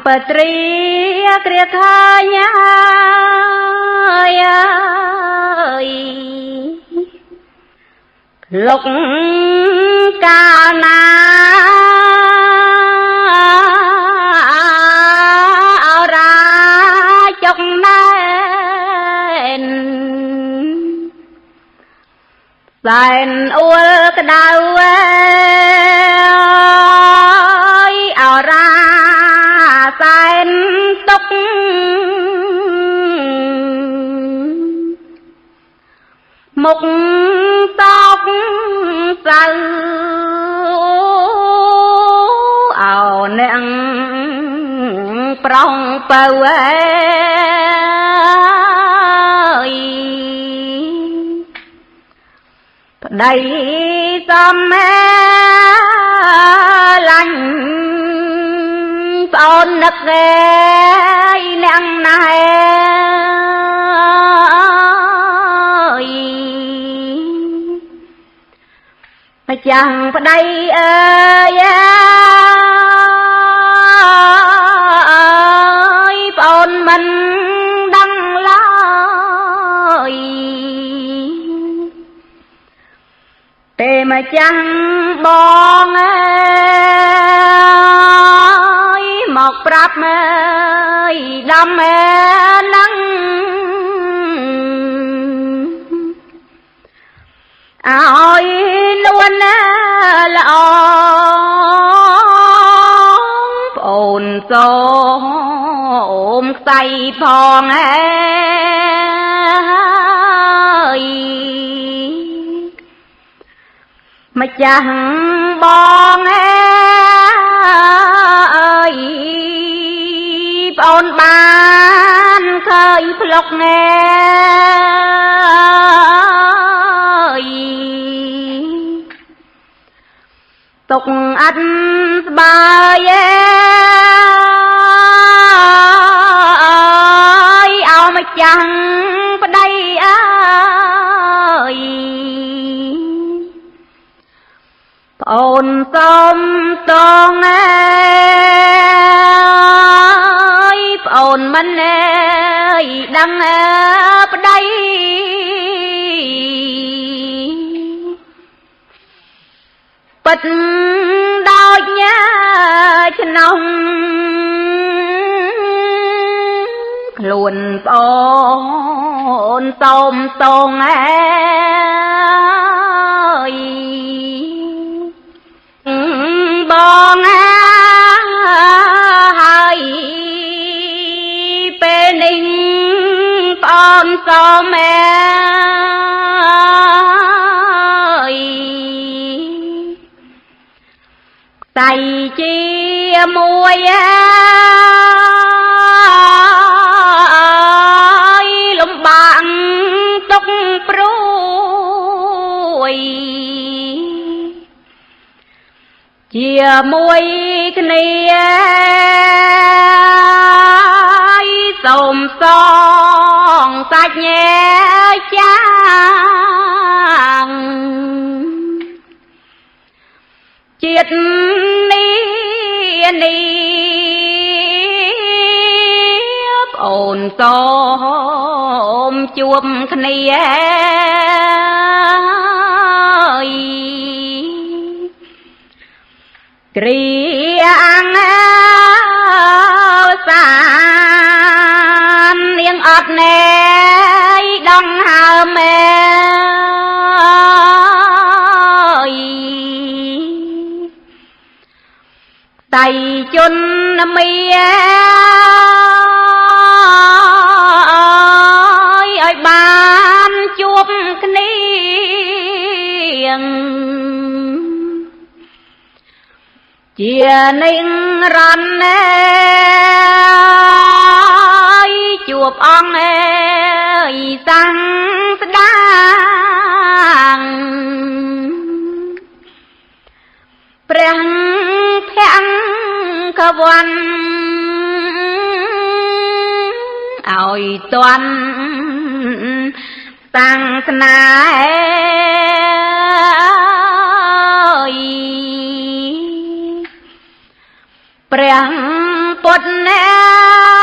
បត្រីគ្រាខាញ៉ាយលុកកាលណាអរាចុកណែនសែនអួលក្តៅអរាសែនទុកមុខតោកសៅអោអ្នកប្រុងបើប្តីសំឡាញ់ប្អូននឹកអ្នកណាម្ចាស់ប្តីអើយប្អូនមិនដឹងឡើយទេម្ចាស់បងអើយមកប្រាប់អើយដំនឹងឲ្យនួនល្អប្អូនសូមខ្សែផងអើយម្ចាស់បងអើយប្អូនបានឃើញភ្លុកទុកអត់ស្បាយឲ្យម្ចាស់ប្តីអើយប្អូនសូមតងប្អូនមិនដឹងប្តីពិតដោយញ៉ាឆ្នាំខ្លួនប្អូនសូមតងបងហើយពេលនេះប្អូនសូមใส่ជាមួយលំបាកទុកព្រួយជាមួយគ្នាសូមសងសាច់ញែចាងជាតិនេះប្អូនសូមជួបគ្នាគ្រាអង្គសាននាងអត់ណែដងហើមែតៃជន់មីឲ្យបានជួបគ្នាជានឹងរន់ជួបអង្គសាំងស្ដាងព្រះភង្ឃវ័នឲ្យតន់សាសនាព្រះ ពុតណែ